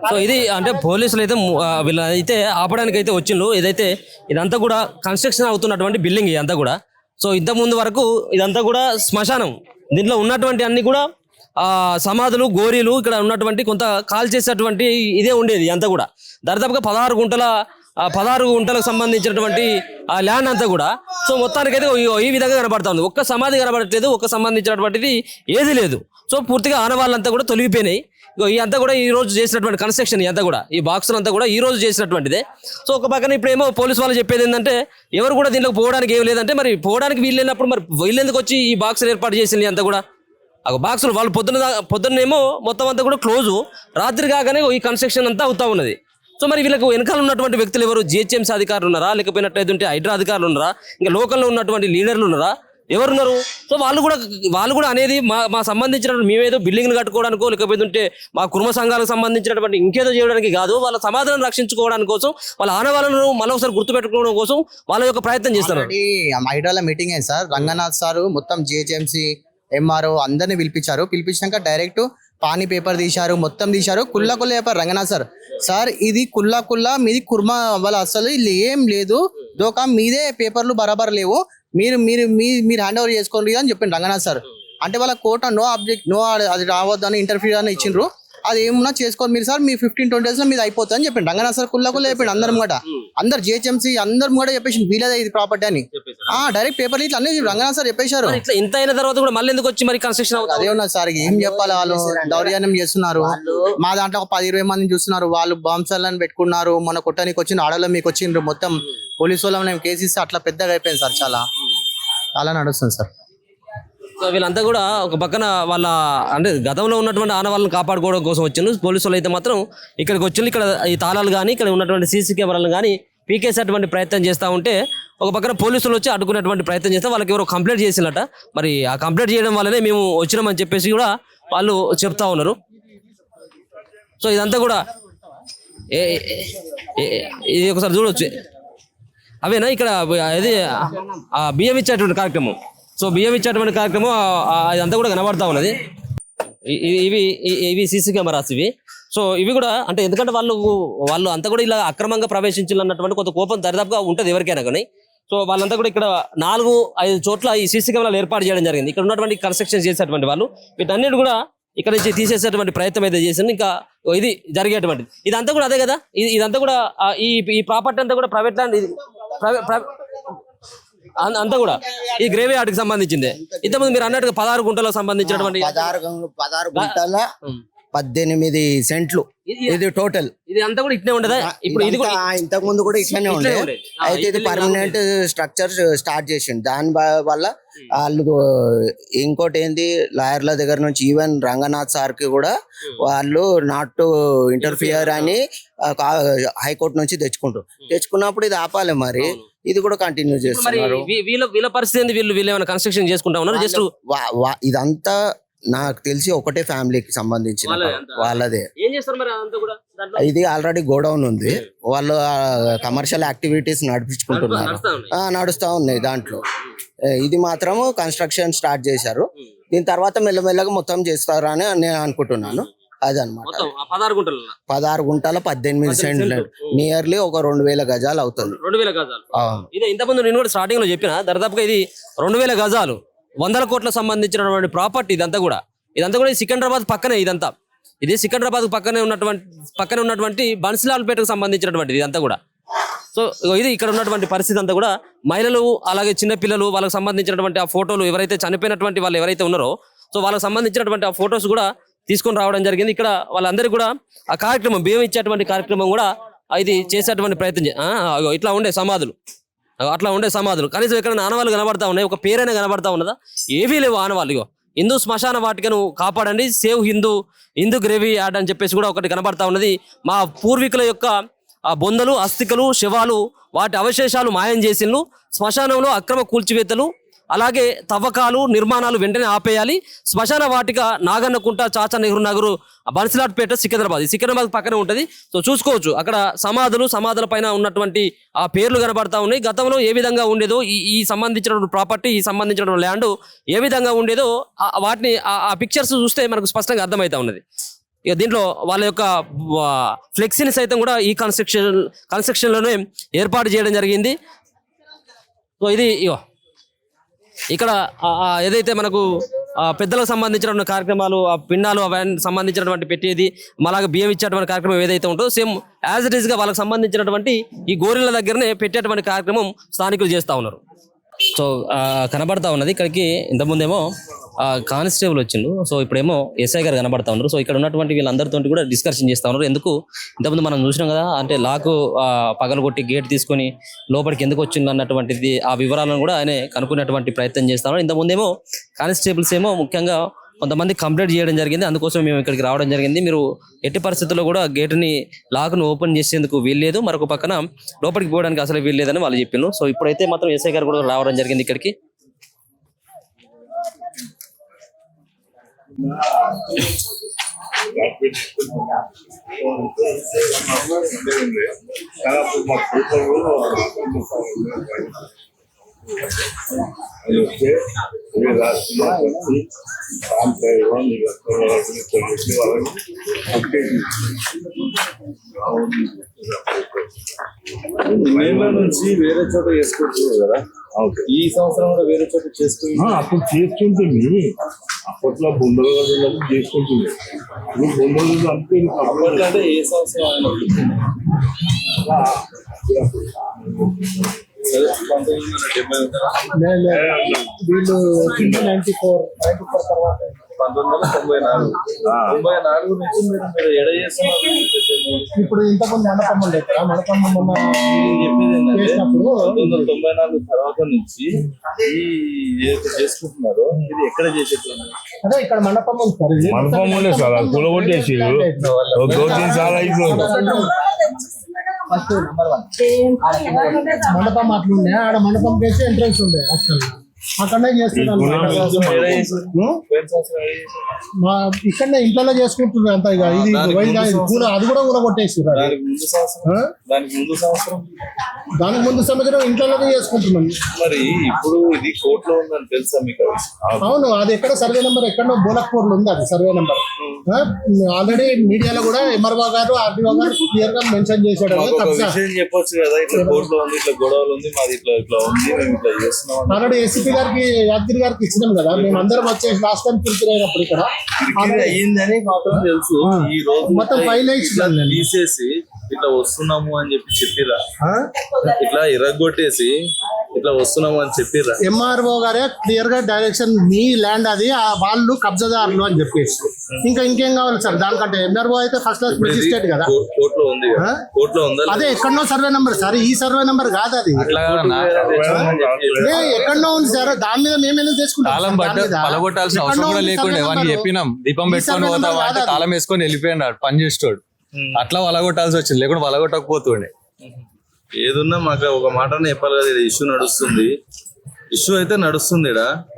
So ఇది అంటే పోలీసులు అయితే వీళ్ళ అయితే ఆపడానికి అయితే వచ్చిండ్రు. ఏదైతే ఇదంతా కూడా కన్స్ట్రక్షన్ అవుతున్నటువంటి బిల్డింగ్ ఇదంతా కూడా. సో ఇంత ముందు వరకు ఇదంతా కూడా శ్మశానం. దీంట్లో ఉన్నటువంటి అన్ని కూడా సమాధులు, గోరీలు, ఇక్కడ ఉన్నటువంటి కొంత కాల్ చేసేటువంటి ఇదే ఉండేది అంతా కూడా. దాదాపుగా 16 గుంటలకు సంబంధించినటువంటి ఆ ల్యాండ్ అంతా కూడా. సో మొత్తానికైతే ఈ విధంగా కనబడతా ఉంది. ఒక్క సమాధి కనబడట్లేదు, ఒక్క సంబంధించినటువంటిది ఏది లేదు. సో పూర్తిగా ఆనవాళ్ళంతా కూడా తొలగిపోయినాయి. ఈ అంతా కూడా ఈ రోజు చేసినటువంటి కన్స్ట్రక్షన్ అంతా కూడా, ఈ బాక్సులు అంతా కూడా ఈ రోజు చేసినటువంటిదే. సో ఒక పక్కన ఇప్పుడు ఏమో పోలీసు వాళ్ళు చెప్పేది ఏంటంటే ఎవరు కూడా దీంట్లోకి పోవడానికి ఏం లేదంటే, మరి పోవడానికి వీలు లేనప్పుడు మరి వీళ్ళెందుకు వచ్చి ఈ బాక్సులు ఏర్పాటు చేసింది అంతా కూడా. ఆ బాక్సులు వాళ్ళు పొద్దున్నేమో మొత్తం అంతా కూడా క్లోజు, రాత్రి కాగానే ఈ కన్స్ట్రక్షన్ అంతా అవుతా ఉన్నది. సో మరి వీళ్ళకు వెనకాల ఉన్నటువంటి వ్యక్తులు ఎవరు? జిహెచ్ఎంసీ అధికారులు ఉన్నారా, లేకపోయినట్లయితే హైడ్రా అధికారులు ఉన్నారా, ఇంకా లోకల్లో ఉన్నటువంటి లీడర్లు ఉన్నారా, ఎవరున్నారు? సో వాళ్ళు కూడా అనేది మా సంబంధించిన మేమేదో బిల్డింగ్లు కట్టుకోవడానికో, లేకపోతే మా కుటుంబ సంఘాలకు సంబంధించినటువంటి ఇంకేదో చేయడానికి కాదు, వాళ్ళ సమాధానం రక్షించుకోవడానికి కోసం, వాళ్ళ ఆనవాళ్ళను మరోసారి గుర్తుపెట్టుకోవడం కోసం వాళ్ళ యొక్క ప్రయత్నం చేస్తున్నారు. హైడ్రాలో మీటింగ్ అయింది సార్. రంగనాథ్ సార్ మొత్తం జిహెచ్ఎంసీ ఎంఆర్ఓ అందరినీ పిలిపించాక డైరెక్ట్ పానీ పేపర్ తీశారు, మొత్తం తీశారు. కుల్లా చెప్పారు రంగనాథ్ సార్ ఇది కుల్లా మీది కుర్మా అవ్వాలి, అసలు ఏం లేదు, దోకా మీదే పేపర్లు బరాబర్ లేవు, మీరు హ్యాండ్ ఓవర్ చేసుకోండి అని చెప్పిండు రంగనాథ్ సార్. అంటే వాళ్ళ కోర్టు నో అది రావద్దని ఇంటర్ఫియర్ అని ఇచ్చిండ్రు. అది ఏమన్నా చేసుకోండి మీరు సార్, మీ 15-20 days లో మీద అయిపోతుంది అని చెప్పిండు రంగనాథ్ సార్. కుల్లా చెప్పిండు అందరు జిహెచ్ఎంసీ అందరు కూడా చెప్పేసి వీళ్ళదే ఇది ప్రాపర్టీ అని డైరెక్ట్ పేపర్ ఇట్లా అన్ని రంగనాథ్ సార్ చెప్పేశారు. ఇంత అయిన తర్వాత కూడా మళ్ళీ ఎందుకు వచ్చి మరి కన్స్ట్రక్షన్ అదే ఉన్నది సార్. ఏం చెప్పాలి, వాళ్ళు దౌర్జన్యం చేస్తున్నారు. మా దాంట్లో ఒక 10-20 మందిని చూస్తున్నారు, వాళ్ళు బాంబ్సాలను పెట్టుకున్నారు. మన కొట్టడానికి వచ్చిన ఆడలో మీకు వచ్చిండ్రు, మొత్తం పోలీసు వాళ్ళని మేము కేసు ఇస్తే అట్లా పెద్దగా అయిపోయింది సార్. చాలా నడుస్తుంది సార్. సో వీళ్ళంతా కూడా ఒక పక్కన వాళ్ళ అంటే గతంలో ఉన్నటువంటి ఆనవాళ్ళని కాపాడుకోవడం కోసం వచ్చిండ్రు. పోలీసు వాళ్ళు అయితే మాత్రం ఇక్కడికి వచ్చిండ్రు. ఇక్కడ ఈ తాళాలు కానీ, ఇక్కడ ఉన్నటువంటి సీసీ కెమెరాలు కానీ పీకేసేటువంటి ప్రయత్నం చేస్తూ ఉంటే ఒక పక్కన పోలీసులు వచ్చి అడ్డుకునేటువంటి ప్రయత్నం చేస్తే వాళ్ళకి ఎవరో కంప్లైంట్ చేసినట. మరి ఆ కంప్లైంట్ చేయడం వల్లనే మేము వచ్చినామని చెప్పేసి కూడా వాళ్ళు చెప్తా ఉన్నారు. సో ఇదంతా కూడా ఇది ఒకసారి చూడవచ్చు. అవేనా ఇక్కడ ఇది బియ్యం ఇచ్చేటువంటి కార్యక్రమం. సో బియ్యం ఇచ్చేటువంటి కార్యక్రమం అదంతా కూడా కనబడతా ఉన్నది. ఇవి సీసీ కెమెరాస్ ఇవి. సో ఇవి కూడా అంటే ఎందుకంటే వాళ్ళు అంతా కూడా ఇలా అక్రమంగా ప్రవేశించాలన్నటువంటి కొంత కోపం దరిదాపుగా ఉంటుంది ఎవరికైనా కానీ. సో వాళ్ళంతా కూడా ఇక్కడ 4-5 చోట్ల ఈ సీసీ కెమెరాలు ఏర్పాటు చేయడం జరిగింది. ఇక్కడ ఉన్నటువంటి కన్స్ట్రక్షన్ చేసేటువంటి వాళ్ళు వీటన్నిటి కూడా ఇక్కడ నుంచి తీసేసేటువంటి ప్రయత్నం అయితే చేసింది. ఇంకా ఇది జరిగేటువంటిది ఇదంతా కూడా అదే కదా. ఇదంతా కూడా ఈ ప్రాపర్టీ అంతా కూడా ప్రైవేట్ ల్యాండ్, అంతా కూడా ఈ గ్రేవీ యార్డ్కి సంబంధించింది. ఇంతకుముందు మీరు అన్నట్టుగా 16 గుంటలకు సంబంధించినటువంటి 16 గుంటల 18 సెంట్లు ఇది టోటల్. ఇది అంతా కూడా ఇట్నే ఉండదా? ఇప్పుడు ఇది కూడా ఇంతకు ముందు కూడా ఇట్లనే ఉండే. అయితే ఇది పర్మనెంట్ స్ట్రక్చర్ స్టార్ట్ చేసిండు. దాని వల్ల వాళ్ళు ఇంకోటి ఏంది, లాయర్ల దగ్గర నుంచి ఈవెన్ రంగనాథ్ సార్ కి కూడా వాళ్ళు నాట్ టు ఇంటర్ఫియర్ అని హైకోర్టు నుంచి తెచ్చుకున్నప్పుడు ఇది ఆపాలి. మరి ఇది కూడా కంటిన్యూ చేస్తున్నారు. వీళ్ళ పరిస్థితి వీళ్ళు ఏమైనా కన్స్ట్రక్షన్ చేసుకుంటా ఉన్నారు. జస్ట్ ఇదంతా నాకు తెలిసి ఒకటే ఫ్యామిలీకి సంబంధించిన వాళ్ళదే. ఇది ఆల్రెడీ గోడౌన్ ఉంది, వాళ్ళు కమర్షియల్ యాక్టివిటీస్ నడిపించుకుంటున్నారు, నడుస్తా ఉన్నాయి దాంట్లో. ఇది మాత్రము కన్స్ట్రక్షన్ స్టార్ట్ చేశారు. దీని తర్వాత మెల్లమెల్లగా మొత్తం చేస్తారు అని నేను అనుకుంటున్నాను. అదనమాట 16 గుంటల 18 సెంట్లు, నియర్లీ ఒక 2000 గజాలు అవుతుంది. 2000 గజాలు. ఇది ఇంతకుముందు నేను కూడా స్టార్టింగ్ లో చెప్పిన దాదాపుగా ఇది 2000 గజాలు 100 కోట్ల సంబంధించినటువంటి ప్రాపర్టీ. ఇదంతా కూడా సికింద్రాబాద్ పక్కనే. ఇది సికింద్రాబాద్ పక్కనే ఉన్నటువంటి బన్సిలాల్పేటకు సంబంధించినటువంటిది ఇదంతా కూడా. సో ఇది ఇక్కడ ఉన్నటువంటి పరిస్థితి అంతా కూడా మహిళలు అలాగే చిన్నపిల్లలు వాళ్ళకి సంబంధించినటువంటి ఆ ఫోటోలు ఎవరైతే చనిపోయినటువంటి వాళ్ళు ఎవరైతే ఉన్నారో సో వాళ్ళకి సంబంధించినటువంటి ఆ ఫొటోస్ కూడా తీసుకొని రావడం జరిగింది. ఇక్కడ వాళ్ళందరికీ కూడా ఆ కార్యక్రమం బియ్యం ఇచ్చేటువంటి కార్యక్రమం కూడా ఇది చేసేటువంటి ప్రయత్నం ఇట్లా ఉండే సమాధులు, అట్లా ఉండే సమాధులు కనీసం ఎక్కడ ఆనవాళ్ళు కనబడతా ఉన్నాయి. ఒక పేరైనా కనబడతా ఉన్నదా? ఏవీ లేవు ఆనవాళ్ళు. ఇగో హిందూ శ్మశాన వాటికను కాపాడండి, సేవ్ హిందూ గ్రేవీ యార్డ్ అని చెప్పేసి కూడా ఒకటి కనబడతా ఉన్నది. మా పూర్వీకుల యొక్క బొందలు, అస్థికలు, శవాలు, వాటి అవశేషాలు మాయం చేసిండ్రు. శ్మశానంలో అక్రమ కూల్చివేతలు అలాగే తవ్వకాలు నిర్మాణాలు వెంటనే ఆపేయాలి. శ్మశాన వాటిక నాగన్నకుంట, చాచా నెహ్రూ నగర్, బన్సిలాట్పేట, సికింద్రాబాద్ పక్కనే ఉంటుంది. సో చూసుకోవచ్చు అక్కడ సమాధుల పైన ఉన్నటువంటి ఆ పేర్లు కనబడతా ఉన్నాయి. గతంలో ఏ విధంగా ఉండేదో ఈ సంబంధించిన ప్రాపర్టీ, ఈ సంబంధించిన ల్యాండ్ ఏ విధంగా ఉండేదో వాటిని ఆ పిక్చర్స్ చూస్తే మనకు స్పష్టంగా అర్థమవుతా ఉన్నది. ఇక దీంట్లో వాళ్ళ యొక్క ఫ్లెక్సీని సైతం కూడా ఈ కన్స్ట్రక్షన్లోనే ఏర్పాటు చేయడం జరిగింది. సో ఇది ఇగో ఇక్కడ ఏదైతే మనకు పెద్దలకు సంబంధించినటువంటి కార్యక్రమాలు, ఆ పిండాలు అవన్నీ సంబంధించినటువంటి పెట్టేది, అలాగే బియ్యం ఇచ్చేటువంటి కార్యక్రమం ఏదైతే ఉంటుందో సేమ్ యాజ్ ఇట్ ఈస్గా వాళ్ళకి సంబంధించినటువంటి ఈ గోరిల దగ్గరనే పెట్టేటువంటి కార్యక్రమం స్థానికులు చేస్తూ ఉన్నారు. సో కనబడతా ఉన్నది ఇక్కడికి. ఇంతకుముందేమో కానిస్టేబుల్ వచ్చిండు, సో ఇప్పుడేమో ఎస్ఐ గారు కనబడతా ఉన్నారు. సో ఇక్కడ ఉన్నటువంటి వీళ్ళందరితో కూడా డిస్కషన్ చేస్తూ ఉన్నారు. ఎందుకు ఇంతకుముందు మనం చూసినాం కదా, అంటే లాకు పగలగొట్టి గేట్ తీసుకొని లోపలికి ఎందుకు వచ్చింది అన్నటువంటిది ఆ వివరాలను కూడా ఆయన కనుక్కునేటువంటి ప్రయత్నం చేస్తా ఉన్నారు. ఇంతకుముందేమో కానిస్టేబుల్స్ ఏమో ముఖ్యంగా కొంతమంది కంప్లైంట్ చేయడం జరిగింది, అందుకోసం మేము ఇక్కడికి రావడం జరిగింది. మీరు ఎట్టి పరిస్థితుల్లో కూడా గేటుని లాక్ను ఓపెన్ చేసేందుకు వీల్లేదు, మరొక పక్కన లోపలికి పోవడానికి అసలు వీల్లేదని వాళ్ళు చెప్పినారు. సో ఇప్పుడైతే మాత్రం ఎస్ఐ గారు కూడా రావడం జరిగింది ఇక్కడికి. మేళ నుంచి వేరే చోట చేసుకుంటున్నారు కదా, ఈ సంవత్సరం కూడా వేరే చోట చేసుకుని అప్పుడు చేసుకుంటుంది. అప్పట్లో బొందలు చేసుకుంటుంది. ఇప్పుడు బొందలు అంతే అప్పట్లో అంటే ఏ సంవత్సరం ఆయన సరే 1970 ఉంటారా? వీళ్ళు 94 తర్వాత 1994 నుంచి మీరు ఎడ చేస్తున్నారు. ఇప్పుడు ఇంతకుముందు మండపం ఉండే కదా, మండపం మొన్న చెప్పేది ఏంటంటే చేసినప్పుడు 1994 తర్వాత నుంచి ఈ ఏదైతే చేసుకుంటున్నారో ఇది ఎక్కడ చేసేది? అదే ఇక్కడ మండపం ఉంది సార్. మండపం ఉండే సార్, అది కూలగొట్టేసి మండపం అట్లుండే, ఆడ మండపం చేసి ఎంట్రన్స్ ఉండే హాస్టల్ అక్కడనే చేస్తున్నాను. ఇక్కడనే ఇంట్లో చేసుకుంటున్నారు అంతా. ఇక ఇది అది కూడా కూలగొట్టేసి దానికి ముందు సంవత్సరం ఇంట్లోనే చేసుకుంటున్నాం. మరి ఇప్పుడు ఇది కోర్టులో ఉందని తెలుసా మీకు? అవును, అది ఎక్కడ సర్వే నెంబర్ ఎక్కడో బోలక్పూర్లో ఉంది అది సర్వే నెంబర్. ఆల్రెడీ మీడియాలో కూడా ఎంఆర్ఓ గారు ఆర్డీఓ గారు క్లియర్ గా మెన్షన్ చేశాడు. చెప్పొచ్చు కదా, ఇట్లా కోర్టులో ఉంది, ఇట్లా గొడవలు ఉంది, మాది ఇట్లా ఇట్లా ఉంది, మేము ఇట్లా చేస్తున్నాం. ఆల్రెడీ ఏసీపీ గారికి యాదగిరి గారికి ఇచ్చినాం కదా, మేము అందరం వచ్చేసి లాస్ట్ టైం ప్రిపేర్ అయినప్పుడు ఇక్కడ అయ్యిందని మాత్రం తెలుసు. ఈ రోజు మొత్తం ఫైల్ తీసేసి ఇట్లా వస్తున్నాము అని చెప్పిరా, ఇట్లా ఇరగొట్టేసి ఇట్లా వస్తున్నాము అని చెప్పిరా. ఎంఆర్ఓ గారే క్లియర్ గా డైరెక్షన్, మీ ల్యాండ్ అది, వాళ్ళు కబ్జాదారులు అని చెప్పేసి. ఇంకేం కావాలి సార్ దానికంటే? ఎంఆర్ఓ అయితే ఫస్ట్ క్లాస్ మెజిస్ట్రేట్ కదా, కోర్టులో ఉంది, కోర్టులో ఉందా? అదే ఎక్కడో సర్వే నెంబర్ సార్, ఈ సర్వే నెంబర్ కాదు అది, ఎక్కడో ఉంది సార్. దాని మీద మేమేదో చేసుకుంటాం. పలగొట్టాల్సిన అవసరం కూడా లేకుండా వానికి చెప్పినాం, దీపం పెట్టుకొని పోతావా అంటే తాళం వేసుకొని వెళ్ళిపోయినాడు పని చేస్తాడు. అట్లా వలగొట్టాల్సి వచ్చింది, లేకుండా వలగొట్టకపోతుండే. ఏదున్నా మాకు ఒక మాట చెప్పాలి కదా, ఇష్యూ నడుస్తుంది, ఇష్యూ అయితే నడుస్తుంది.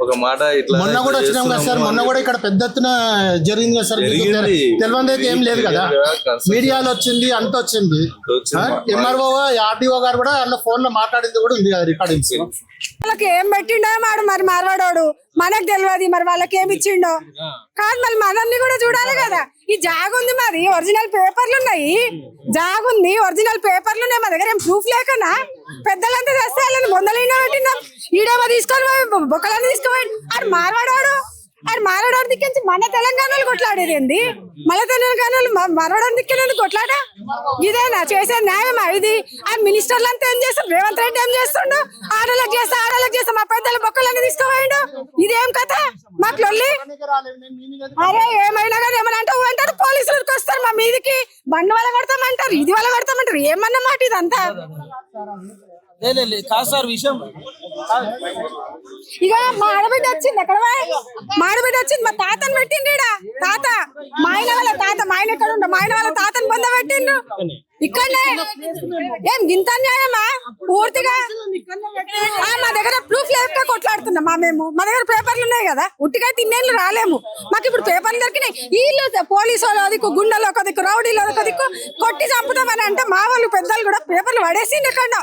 ఒక మాట ఇట్లా మొన్న కూడా వచ్చినాం కదా సార్, మొన్న కూడా ఇక్కడ పెద్ద ఎత్తున జరిగింది కదా సార్. తెలియదు అయితే ఏం లేదు కదా, మీడియాలో వచ్చింది, అంత వచ్చింది. ఎంఆర్ఓ ఆర్డీఓ గారు కూడా అందులో ఫోన్ లో మాట్లాడింది కూడా ఉంది కదా రికార్డింగ్స్. వాళ్ళకి ఏం పెట్టిండో మాడు, మరి మార్వాడోడు మనకు తెలియదు, మరి వాళ్ళకి ఏమి ఇచ్చిండో కాదు, మళ్ళీ మనల్ని కూడా చూడాలి కదా. ఈ జాగుంది మాది, ఒరిజినల్ పేపర్లు ఉన్నాయి, జాగుంది, ఒరిజినల్ పేపర్లు ఉన్నాయి, మా దగ్గర ఏం ప్రూఫ్ లేకనా పెద్దలంతా తెస్తే వాళ్ళని బొందలైనా పెట్టినాం. ఈడేమో తీసుకొని బొక్కలన్నీ తీసుకుపోయి ఆడు మార్వాడోడు, ఆడు మార్వాడోడు దిక్కించి మన తెలంగాణలో కొట్లాడేది ఏంది? మన తెలంగాణలో మార్వాడోడు దిక్కినందుకు కొట్లాడా? ఇదేనా చేసే న్యాయమా ఇది? ఆ మినిస్టర్లు అంతా ఏం చేస్తారు? రేవంత్ రెడ్డి ఏం చేస్తుండు? ఆడలకు చేస్తా మా పెద్దల బొక్కలన్నీ తీసుకుపోయిండు. ఇదేం కథ? మాకు లొల్లి. అరే ఏమైనా కానీ ఏమన్నా అంటారు, పోలీసులకు వస్తారు మా మీదికి, బండి వల్ల కొడతామంటారు, ఇది వల్ల కొడతామంటారు. ఏమన్నా మాట ఇదంతా? కాదు సార్ విషయం. ఇక మా ఆడబిడ్డ వచ్చింది, ఎక్కడ మా ఆడబిడ్డ వచ్చింది, మా తాతను పెట్టిండు. తాత మా ఆయన వాళ్ళ తాత, మా ఆయన ఎక్కడ ఉండ, మా ఆయన వాళ్ళ తాతను పొంద పెట్టిండు ఇక్కడనే. ఏం గింత న్యాయమా? పూర్తిగా మా దగ్గర ప్రూఫ్ లేక కొట్లాడుతున్నాం. మా దగ్గర పేపర్లు ఉన్నాయి కదా, ఉట్టిగా తిన్నేళ్ళు రాలేము. మాకు ఇప్పుడు పేపర్లు దొరికినాయి. వీళ్ళు పోలీసు వాళ్ళు దిక్కు, గుండెలో ఒక దిక్కు, రౌడీలో ఒక దిక్కు కొట్టి చంపుతామని అంటే మా వాళ్ళు పెద్దలు కూడా పేపర్లు పడేసిండు. ఎక్కడ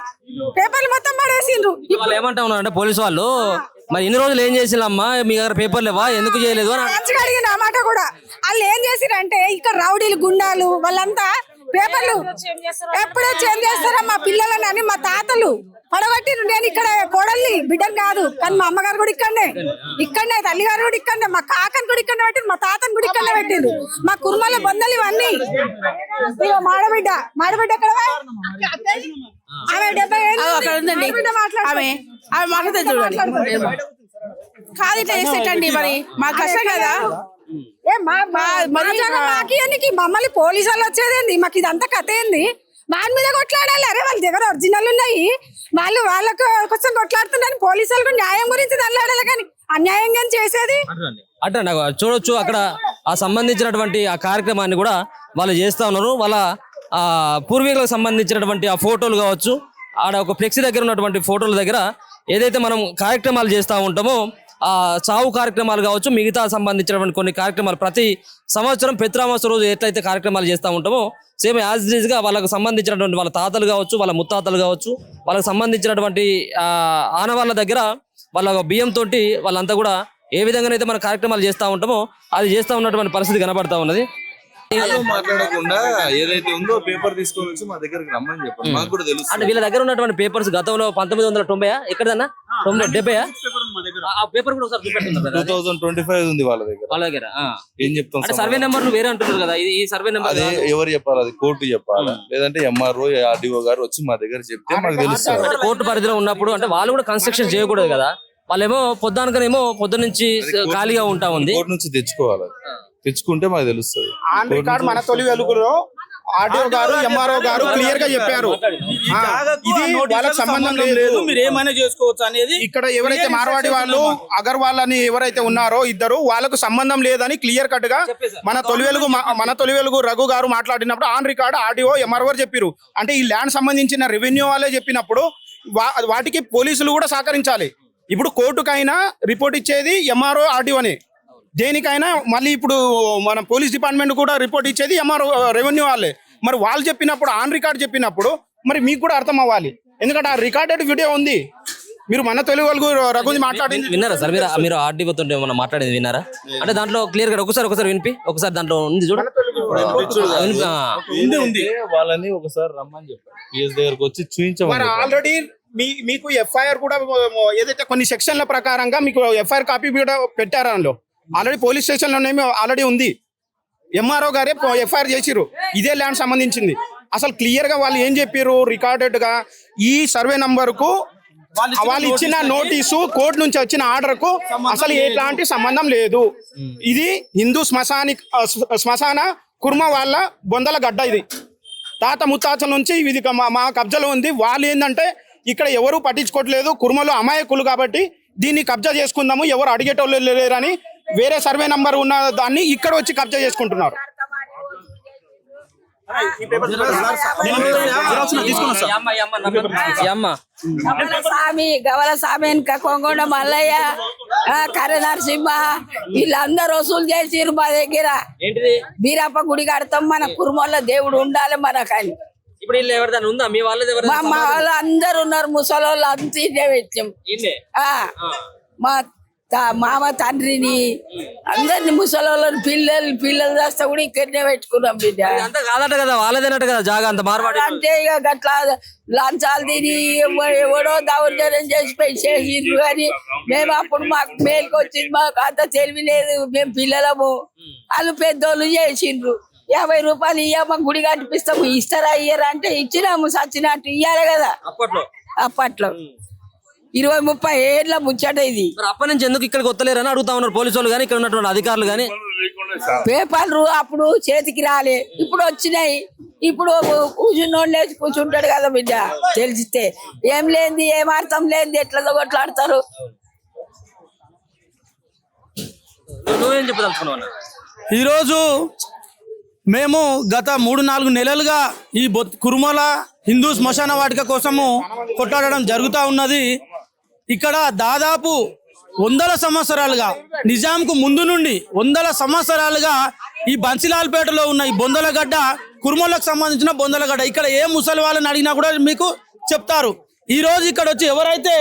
పేపర్లు మొత్తం పడేసిండ్రు. వాళ్ళు ఏమంటా ఉన్నారు అంటే పోలీసు వాళ్ళు మరి ఇన్ని రోజులు ఏం చేసినమ్మా, మీ దగ్గర పేపర్ లేవా, ఎందుకు చేయలేదు అని మంచిగా అడిగిన ఆ మాట కూడా. వాళ్ళు ఏం చేసిరంటే ఇక్కడ రౌడీలు గుండాలు వాళ్ళంతా పేపర్లు ఎప్పుడో చేంజ్ చేస్తారా మా పిల్లలని అని మా తాతలు పడగొట్టిరు. నేను ఇక్కడ కోడల్ని బిడ్డను కాదు, కానీ మా అమ్మగారు కూడా ఇక్కడనే తల్లిగారు కూడా ఇక్కడనే, మా కాకని కూడా ఇక్కడ పెట్టిండ్రు, మా తాతని కూడా ఇక్కడనే పెట్టిండ్రు. మా కుర్మల బొందలు ఇవన్నీ. ఇగో మాడబిడ్డ ఎక్కడ ఆమె 70 ఏళ్ళు మాడబిడ్డ మాట్లాడుతుంది. కాదు ఇట్లా చేసేటండి, మరి మాకు కష్టం కదా. మమ్మల్ని పోలీసు వాళ్ళు వచ్చేదేంది, మాకు ఇదంతా కథ ఏంది, వాళ్ళ మీద కొట్లాడాలి. అరే వాళ్ళ దగ్గర ఒరిజినల్ ఉన్నాయి, వాళ్ళకు కోసం కొట్లాడుతున్నారు. పోలీసు వాళ్ళకు న్యాయం గురించి తల్లాడాలి, కానీ అన్యాయంగా చేసేది అట్లా చూడొచ్చు. అక్కడ ఆ సంబంధించినటువంటి ఆ కార్యక్రమాన్ని కూడా వాళ్ళు చేస్తా ఉన్నారు. వాళ్ళ పూర్వీకులకు సంబంధించినటువంటి ఆ ఫోటోలు కావచ్చు, ఆడ ఒక ఫ్లెక్సీ దగ్గర ఉన్నటువంటి ఫోటోల దగ్గర ఏదైతే మనం కార్యక్రమాలు చేస్తూ ఉంటామో ఆ చావు కార్యక్రమాలు కావచ్చు, మిగతా సంబంధించినటువంటి కొన్ని కార్యక్రమాలు ప్రతి సంవత్సరం పెత్రామాస రోజు ఎట్లయితే కార్యక్రమాలు చేస్తూ ఉంటామో సేమ్ యాజ్ ఇట్ ఈజ్ గా వాళ్ళకు సంబంధించినటువంటి వాళ్ళ తాతలు కావచ్చు, వాళ్ళ ముత్తాతలు కావచ్చు, వాళ్ళకి సంబంధించినటువంటి ఆనవాళ్ళ దగ్గర వాళ్ళ బియ్యం తోటి వాళ్ళంతా కూడా ఏ విధంగానైతే మన కార్యక్రమాలు చేస్తూ ఉంటామో అది చేస్తూ ఉన్నటువంటి పరిస్థితి కనబడతా ఉన్నది. మాట్లాడకుండా ఏదైతే ఉందో పేపర్ తీసుకొని వచ్చి మా దగ్గరికి రమ్మని చెప్పండి, మాకు కూడా తెలుసు. అంటే వీళ్ళ దగ్గర ఉన్నటువంటి పేపర్స్ గతంలో 1990 ఎక్కడన్నా 70 ఆ పేపర్ కూడా ఒకసారి చూపెట్టున్నారు కదా, 2025 ఉంది వాళ్ళ దగ్గర. ఏం చెప్తాం, అంటే సర్వే నెంబర్లు వేరే అంటున్నారు కదా, ఈ సర్వే నెంబర్ అదే ఎవరు చెప్పాలి, అది కోర్టు చెప్పాలి, లేదంటే ఎంఆర్ఓ ఆర్డీఓ గారు వచ్చి మా దగ్గర చెప్తే మాకు తెలుస్తుంది. అంటే కోర్టు పరిధిలో ఉన్నప్పుడు అంటే వాళ్ళు కూడా కన్స్ట్రక్షన్ చేయకూడదు కదా, వాళ్ళేమో పొద్దునకనేమో పొద్దు నుంచి ఖాళీగా ఉంటా ఉంది. కోర్టు నుంచి తెచ్చుకోవాలి, తెచ్చుకుంటే మాకు తెలుస్తుంది. ఆన్ రికార్డ్ మన తొలి వెలుగులో ఆర్డీఓ గారు ఎంఆర్ఓ గారు క్లియర్ గా చెప్పారు, ఇది వాళ్ళకి సంబంధం లేదు, మీరు ఏమైనా చేసుకోవచ్చు అనేది. ఇక్కడ ఎవరైతే మార్వాడి వాళ్ళు అగర్వాల్ అని ఎవరైతే ఉన్నారో ఇద్దరు వాళ్ళకు సంబంధం లేదని క్లియర్ కట్ గా మన తొలి వెలుగు రఘు గారు మాట్లాడినప్పుడు ఆన్ రికార్డ్ ఆర్డీఓ ఎంఆర్ఓ చెప్పారు. అంటే ఈ ల్యాండ్ సంబంధించిన రెవెన్యూ వాళ్ళే చెప్పినప్పుడు వాటికి పోలీసులు కూడా సహకరించాలి. ఇప్పుడు కోర్టుకైనా రిపోర్ట్ ఇచ్చేది ఎంఆర్ఓ ఆర్డీఓనే, దేనికైనా మళ్ళీ ఇప్పుడు మన పోలీస్ డిపార్ట్మెంట్ కూడా రిపోర్ట్ ఇచ్చేది ఎంఆర్ఓ రెవెన్యూ వాళ్ళే. మరి వాళ్ళు చెప్పినప్పుడు ఆన్ రికార్డ్ చెప్పినప్పుడు మరి మీకు కూడా అర్థం అవ్వాలి, ఎందుకంటే ఆ రికార్డెడ్ వీడియో ఉంది. మీరు మన తెలుగు రఘుని మాట్లాడింది విన్నారా సార్? మీరు ఆర్డీఓ తోటి ఏమన్నా మాట్లాడేది విన్నారా? అంటే దాంట్లో క్లియర్ గా ఒకసారి వినిపి, ఒకసారి దాంట్లో ఉంది చూడ ఉంది, వాళ్ళని ఒకసారి రమ్మని చెప్పారు, పిఎస్ దగ్గరకు వచ్చి చూపించమని. ఆల్రెడీ మీకు ఎఫ్ఐఆర్ కూడా ఏదైతే కొన్ని సెక్షన్ల ప్రకారంగా మీకు ఎఫ్ఐఆర్ కాపీ కూడా పెట్టారు, అందులో ఆల్రెడీ పోలీస్ స్టేషన్ లోనే ఆల్రెడీ ఉంది. ఎంఆర్ఓ గారే ఎఫ్ఐఆర్ చేసిరు ఇదే ల్యాండ్ సంబంధించింది. అసలు క్లియర్ గా వాళ్ళు ఏం చెప్పారు, రికార్డెడ్ గా ఈ సర్వే నంబర్ కు వాళ్ళు ఇచ్చిన నోటీసు కోర్టు నుంచి వచ్చిన ఆర్డర్ కు అసలు ఎట్లాంటి సంబంధం లేదు. ఇది హిందూ శ్మశాన కుర్మ వాళ్ళ బొందల గడ్డ, ఇది తాత ముత్తాతల నుంచి ఇది మా కబ్జాలో ఉంది. వాళ్ళు ఏంటంటే ఇక్కడ ఎవరు పట్టించుకోవట్లేదు, కుర్మలు అమాయకులు కాబట్టి దీన్ని కబ్జా చేసుకుందాము, ఎవరు అడిగేటోళ్ళు లేరని వేరే సర్వే నంబర్ ఉన్న దాన్ని ఇక్కడ వచ్చి కబ్జా చేసుకుంటున్నారు. గవల స్వామి కొంగొండ మల్లయ్య కర్ర నరసింహ వీళ్ళందరూ వసూలు చేసిరు మా దగ్గర. బీరప్ప గుడి కడతాం, మన కుర్మల్లో దేవుడు ఉండాలి మనకని. ఇప్పుడు ఇల్లు ఎవరిదైనా ఉందా? మీ వాళ్ళది మా వాళ్ళు అందరు ఉన్నారు, ముసలి వాళ్ళు అంతా ఇదే పెట్టాం. మా మామ తండ్రిని అందరిని ముసలి వాళ్ళని పిల్లలు చేస్తా కూడా ఇక్కడనే పెట్టుకున్నాం బిడ్డ. అంతా కాదట కదా, వాళ్ళదేనట కదా జాగా అంత మార్వాడి. అంటే ఇక గట్లా లంచాలు తిని ఎవడో దౌర్జన్యం చేసిండ్రు కానీ మేము అప్పుడు మాకు మేలుకు వచ్చింది, మాకు అంత తెలివి లేదు, మేము పిల్లలము. వాళ్ళు పెద్దోళ్ళు చేసిండ్రు. 50 రూపాయలు ఇయ్యమ్మ గుడి కట్టిపిస్తాము, ఇస్తారా ఇయ్యరా అంటే ఇచ్చినాము, సచ్చినట్టు ఇయ్యాలి కదా అప్పట్లో. 20-30 ఏళ్ళ ముచ్చట ఇది. అప్పటి నుంచి ఎందుకు ఇక్కడికి వస్తలేరని అడుగుతా ఉన్నారు పోలీసు వాళ్ళు కానీ, ఇక్కడ ఉన్నటువంటి అధికారులు కానీ. పేపర్లు అప్పుడు చేతికి రాలే, ఇప్పుడు వచ్చినాయి. ఇప్పుడు కూర్చున్నోళ్ళు లేచి కూర్చుంటాడు కదా బిడ్డ, తెలిసితే ఏం లేనిది ఏం అర్థం లేనిది ఎట్లా కొట్లాడతారు. నువ్వేం చెప్పదలుచుకున్నావు? ఈరోజు మేము గత 3-4 నెలలుగా ఈ కురుమల హిందూ శ్మశాన వాటిక కోసము కొట్లాడడం జరుగుతూ ఉన్నది. ఇక్కడ దాదాపు 100 సంవత్సరాలుగా, నిజాంకు ముందు నుండి 100 సంవత్సరాలుగా ఈ బన్సిలాల్పేటలో ఉన్న ఈ బొందలగడ్డ కురుమలకు సంబంధించిన బొందలగడ్డ. ఇక్కడ ఏ ముసలి వాళ్ళని అడిగినా కూడా మీకు చెప్తారు. ఈ రోజు ఇక్కడ వచ్చి ఎవరైతే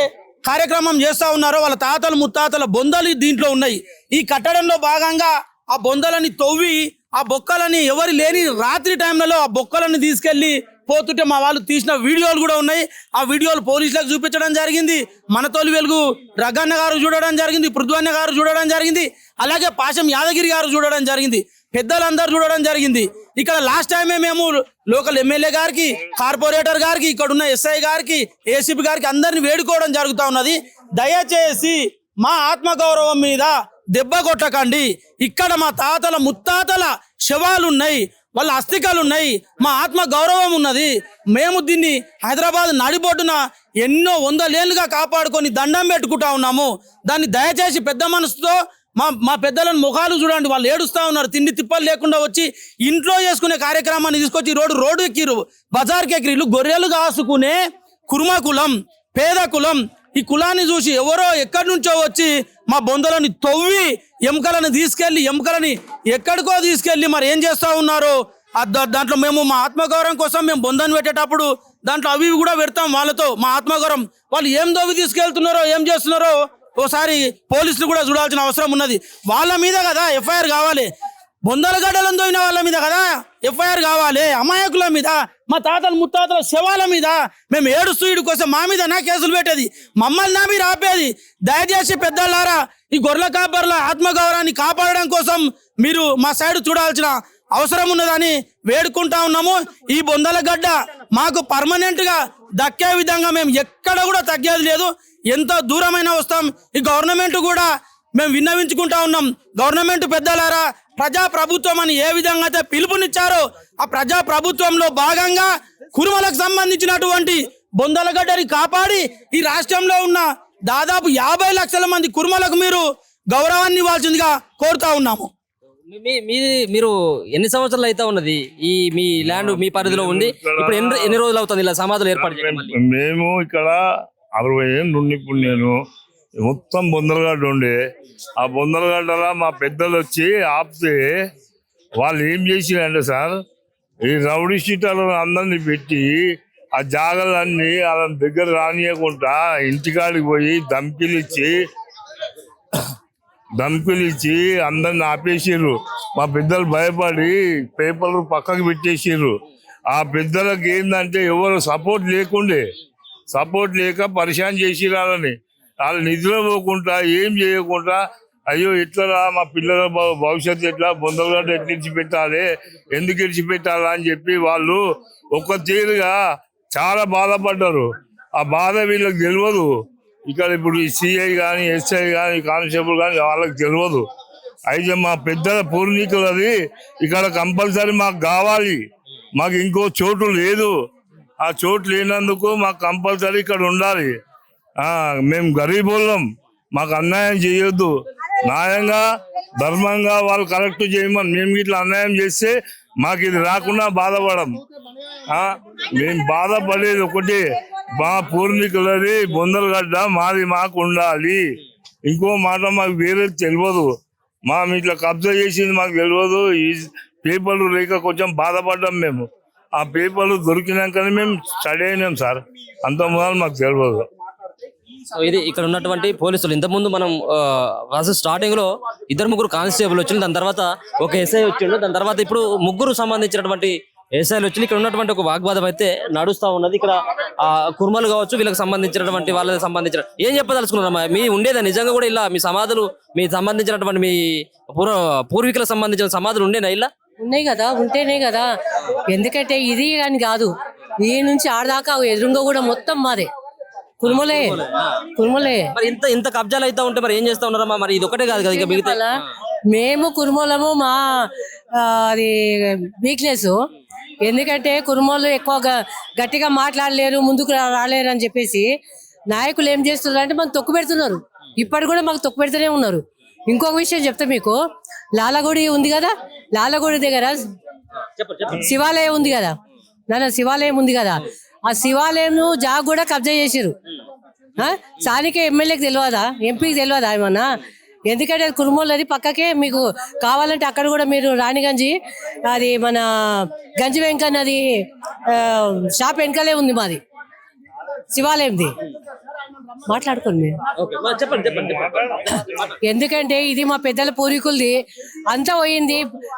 కార్యక్రమం చేస్తూ ఉన్నారో వాళ్ళ తాతలు ముత్తాతల బొందలు దీంట్లో ఉన్నాయి. ఈ కట్టడంలో భాగంగా ఆ బొందలని తవ్వి ఆ బొక్కలని ఎవరు లేని రాత్రి టైంలలో ఆ బొక్కలని తీసుకెళ్లి పోతుంటే మా వాళ్ళు తీసిన వీడియోలు కూడా ఉన్నాయి. ఆ వీడియోలు పోలీసులకు చూపించడం జరిగింది. మన తొలి వెలుగు రగన్న గారు చూడడం జరిగింది, పృథ్వన్న గారు చూడడం జరిగింది, అలాగే పాశం యాదగిరి గారు చూడడం జరిగింది, పెద్దలందరూ చూడడం జరిగింది. ఇక్కడ లాస్ట్ టైమే మేము లోకల్ ఎమ్మెల్యే గారికి, కార్పొరేటర్ గారికి, ఇక్కడ ఉన్న ఎస్ఐ గారికి, ఏసీపీ గారికి అందరిని వేడుకోవడం జరుగుతూ ఉన్నది. దయచేసి మా ఆత్మగౌరవం మీద దెబ్బ కొట్టకండి. ఇక్కడ మా తాతల ముత్తాతల శవాలు ఉన్నాయి, వాళ్ళ అస్థికలు ఉన్నాయి, మా ఆత్మ గౌరవం ఉన్నది. మేము దీన్ని హైదరాబాద్ నడిబొడ్డున ఎన్నో 100 ఏళ్ళుగా కాపాడుకొని దండం పెట్టుకుంటా ఉన్నాము. దాన్ని దయచేసి పెద్ద మనసుతో మా పెద్దలను ముఖాలు చూడండి, వాళ్ళు ఏడుస్తా ఉన్నారు. తిండి తిప్పలు లేకుండా వచ్చి ఇంట్లో చేసుకునే కార్యక్రమాన్ని తీసుకొచ్చి రోడ్డు ఎక్కిరు, బజార్కి ఎక్కిరు. గొర్రెలు కాసుకునే కుర్మ కులం, పేద కులం. ఈ కులాన్ని చూసి ఎవరో ఎక్కడి నుంచో వచ్చి మా బొందలని తవ్వి ఎముకలను తీసుకెళ్లి ఎముకలని ఎక్కడికో తీసుకెళ్లి మరి ఏం చేస్తా ఉన్నారు. దాంట్లో మేము మా ఆత్మగౌరవం కోసం మేము బొందని పెట్టేటప్పుడు దాంట్లో అవి కూడా పెడతాం వాళ్ళతో. మా ఆత్మగౌరవం వాళ్ళు ఏం దవ్వి తీసుకెళ్తున్నారో ఏం చేస్తున్నారో ఓసారి పోలీసులు కూడా చూడాల్సిన అవసరం ఉన్నది. వాళ్ళ మీద కదా ఎఫ్ఐఆర్ కావాలి. బొందల గడ్డలను దోయిన వాళ్ళ మీద కదా ఎఫ్ఐఆర్ కావాలి. అమాయకుల మీద, మా తాతల ముత్తాతల శవాల మీద మేము ఏడుస్తూ ఇడి కోసం మా మీద నా కేసులు పెట్టేది, మమ్మల్ని నా మీరు ఆపేది. దయచేసి పెద్దలారా, ఈ గొర్రెల కాపర్ల ఆత్మగౌరవాన్ని కాపాడడం కోసం మీరు మా సైడ్ చూడాల్సిన అవసరం ఉన్నదని వేడుకుంటా ఉన్నాము. ఈ బొందల గడ్డ మాకు పర్మనెంట్ గా దక్కే విధంగా మేము ఎక్కడ కూడా తగ్గేది లేదు. ఎంత దూరమైనా వస్తాం. ఈ గవర్నమెంట్ కూడా మేము విన్నవించుకుంటా ఉన్నాం. గవర్నమెంట్ పెద్దలారా, ప్రజా ప్రభుత్వం అని ఏ విధంగా అయితే పిలుపునిచ్చారో ఆ ప్రజా ప్రభుత్వంలో భాగంగా కురుమలకు సంబంధించినటువంటి బొందలగడ్డని కాపాడి ఈ రాష్ట్రంలో ఉన్న దాదాపు 50 లక్షల మంది కురుమలకు మీరు గౌరవాన్ని ఇవ్వాల్సిందిగా కోరుతా ఉన్నాము. మీరు ఎన్ని సంవత్సరాలు అయితే ఉన్నది ఈ మీ ల్యాండ్ మీ పరిధిలో ఉంది? ఇప్పుడు ఎన్ని రోజులు అవుతుంది ఇలా సమాధులు ఏర్పాటు చేయడం? మేము ఇక్కడ 60 ఏళ్ళు ఉండి ఇప్పుడు నేను మొత్తం బొందలగడ్డ ఉండే. ఆ బొందలగడ్డలో మా పెద్దలు వచ్చి ఆపితే వాళ్ళు ఏం చేసిరంటే సార్, ఈ రౌడీ షీటర్లను అందరినీ పెట్టి ఆ జాగాలన్నీ వాళ్ళ దగ్గర రానియకుండా ఇంటికాడికి పోయి ధమ్కిలు ఇచ్చి అందరిని ఆపేసిర్రు. మా పెద్దలు భయపడి పేపర్లు పక్కకు పెట్టేసిర్రు. ఆ పెద్దలకు ఏంటంటే ఎవరు సపోర్ట్ లేక పరిశాన్ చేసిరాలని వాళ్ళు నిద్ర పోకుండా ఏం చేయకుండా అయ్యో ఎట్లా మా పిల్లల భవిష్యత్తు ఎట్లా బొందలగడ్డ ఎట్లా ఇడిచిపెట్టాలి, ఎందుకు ఇడిచిపెట్టాలా అని చెప్పి వాళ్ళు ఒక తీరుగా చాలా బాధపడ్డారు. ఆ బాధ వీళ్ళకి తెలియదు. ఇక్కడ ఇప్పుడు ఈ సిఐ కానీ ఎస్ఐ కానీ కానిస్టేబుల్ కానీ వాళ్ళకి తెలియదు. అయితే మా పెద్దల పూర్వీకులు అది ఇక్కడ కంపల్సరీ మాకు కావాలి. మాకు ఇంకో చోటు లేదు. ఆ చోటు లేనందుకు మాకు కంపల్సరీ ఇక్కడ ఉండాలి. మేము గరీబోళ్ళం, మాకు అన్యాయం చేయొద్దు. న్యాయంగా ధర్మంగా వాళ్ళు కరెక్ట్ చేయమని మేము ఇట్లా అన్యాయం చేస్తే మాకు ఇది రాకుండా బాధపడం. మేము బాధపడేది ఒకటి, మా పూర్వీకులది బొందలగడ్డ మాది మాకు ఉండాలి. ఇంకో మాట మాకు వేరే తెలియదు. ఇట్లా కబ్జా చేసింది మాకు తెలియదు. ఈ పేపర్లు లేక కొంచెం బాధపడ్డాం మేము. ఆ పేపర్లు దొరికినాకనే మేము స్టడీ అయినాం సార్. అంత మొదలు మాకు తెలియదు. సో ఇది ఇక్కడ ఉన్నటువంటి పోలీసులు. ఇంతకుముందు మనం స్టార్టింగ్ లో 2-3 కానిస్టేబుల్ వచ్చింది, దాని తర్వాత ఒక ఎస్ఐ వచ్చిండు, దాని తర్వాత ఇప్పుడు 3 సంబంధించినటువంటి ఎస్ఐలు వచ్చి ఇక్కడ ఉన్నటువంటి ఒక వాగ్వాదం అయితే నడుస్తూ ఉన్నది. ఇక్కడ కుర్మలు కావచ్చు, వీళ్ళకి సంబంధించినటువంటి వాళ్ళకి సంబంధించిన ఏం చెప్పదలుచుకున్నారమ్మా? మీ ఉండేదా నిజంగా కూడా ఇలా మీ సమాధులు, మీ సంబంధించినటువంటి మీ పూర్వీకులకు సంబంధించిన సమాధులు ఉండేనా? ఇలా ఉన్నాయి కదా, ఉంటేనే కదా. ఎందుకంటే ఇది అని కాదు, ఈ నుంచి ఆడదాకా ఎదురుగా కూడా మొత్తం మాదే కుర్మలే. మరి ఇంత కబ్జాలు అయితే ఉంటే మరి ఏం చేస్తా ఉన్నారమ్మా? మరి ఇది ఒకటే కాదు కదా, ఇంకా మిగతా మేము కుర్మలము. మా అది వీక్నెస్. ఎందుకంటే కుర్మలు ఎక్కువ గట్టిగా మాట్లాడలేరు, ముందుకు రాలేరు అని చెప్పేసి నాయకులు ఏం చేస్తున్నారు అంటే మనం తొక్కు పెడుతున్నారు. ఇప్పటి కూడా మాకు తొక్కు పెడుతూనే ఉన్నారు. ఇంకొక విషయం చెప్తా మీకు, లాలగుడి ఉంది కదా, లాలగుడి దగ్గర శివాలయం ఉంది కదా, శివాలయం ఉంది కదా, ఆ శివాలయం జాగ్ కూడా కబ్జా చేసిరు. స్థానిక ఎమ్మెల్యేకి తెలియదా, ఎంపీకి తెలియదా ఏమన్నా? ఎందుకంటే అది కుర్మోళ్ళది పక్కకే. మీకు కావాలంటే అక్కడ కూడా మీరు రాణిగంజి, అది మన గంజి వెంకన్నది షాప్ వెనకాలే ఉంది మాది శివాలయంది. మాట్లాడుకోండి మేము. చెప్పండి. ఎందుకంటే ఇది మా పెద్దల పూర్వీకులది, అంతా పోయింది.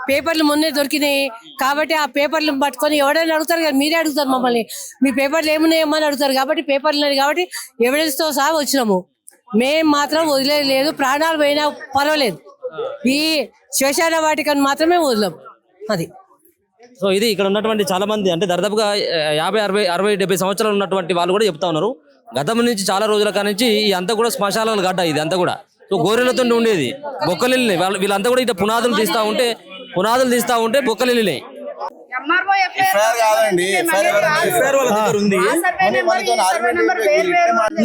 పేపర్లు మొన్నే దొరికినాయి కాబట్టి ఆ పేపర్లు పట్టుకొని ఎవరైనా అడుగుతారు కదా, మీరే అడుగుతారు మమ్మల్ని, మీ పేపర్లు ఏమున్నాయమ్మని అడుగుతారు కాబట్టి పేపర్లు ఉన్నాయి కాబట్టి ఎవిడెన్స్తో సహా వచ్చినాము. మేము మాత్రం వదిలేదు, ప్రాణాలు పోయినా పర్వాలేదు, ఈ శ్మశాన వాటికను మాత్రమే వదలం. అది సో ఇది ఇక్కడ ఉన్నటువంటి చాలా మంది అంటే దాదాపుగా 50, 60, 70 సంవత్సరాలు ఉన్నటువంటి వాళ్ళు కూడా చెప్తా ఉన్నారు. గతం నుంచి చాలా రోజుల కానించి ఈ అంతా కూడా శ్మశానాలు గడ్డ ఇది అంతా కూడా. సో గోరెలతో ఉండేది, బొక్కలు వెళ్ళినాయి. వీళ్ళంతా కూడా ఇట్లా పునాదులు తీస్తా ఉంటే బొక్కలు వెళ్ళినాయి.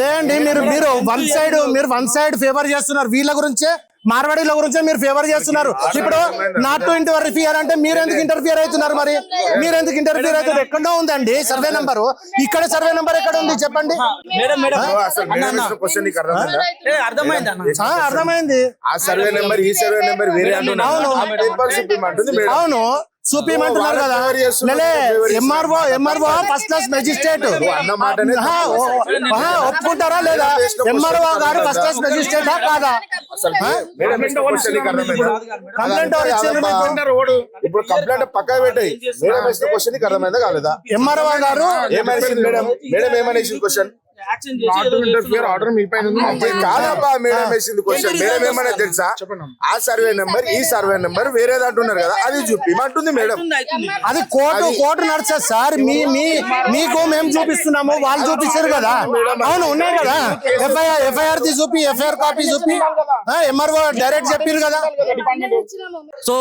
లేదండి, మీరు వన్ సైడ్ ఫేవర్ చేస్తున్నారు. వీళ్ళ గురించే, మార్వాడీల గురించే మీరు ఫేవర్ చేస్తున్నారు. ఇప్పుడు నాట్ టు ఇంటర్ఫియర్ అంటే మీరు ఎందుకు ఇంటర్ఫియర్ అవుతున్నారు? మరి మీరు ఎందుకు ఇంటర్ఫియర్ అవుతారు? ఎక్కడో ఉందండి సర్వే నెంబర్, ఇక్కడ సర్వే నెంబర్ ఎక్కడ ఉంది చెప్పండి. అర్థమైంది. ఆ సర్వే నెంబర్ ఈ సర్వే నెంబర్ వేరే అవును చూపించమంటున్నారు కదా. ఎంఆర్ఓ ఫస్ట్ క్లాస్ మెజిస్ట్రేట్ ఒప్పుకుంటారా లేదా? ఎంఆర్ఓ గారు ఫస్ట్ క్లాస్ మెజిస్ట్రేటా కాదా? కంప్లైంట్ ఇప్పుడు కంప్లైంట్ పక్కా పెట్టాయి. క్వశ్చన్ అర్థమైందా కాలేదా? ఎంఆర్ఓ గారు మేడం ఏమనేసింది క్వశ్చన్? ఆర్డర్ మీ పైన కాదబ్బా, మేడం వేసింది క్వశ్చన్. మేడం ఏమన్నా తెలుసా? ఆ సర్వే నెంబర్ ఈ సర్వే నెంబర్ వేరేది అంటున్నారు కదా, అది చూపిమంటుంది మేడం. అది కోర్టు నడుస్తుంది సార్. మీకు మేము చూపిస్తున్నాము, వాళ్ళు చూపిస్తారు కదా. అవును ఉన్నాయి కదా, ఎఫ్ఐఆర్ చూపి, ఎఫ్ఐఆర్ కాపీ చూపి, ఎంఆర్ఓ డైరెక్ట్ చెప్పారు కదా. సో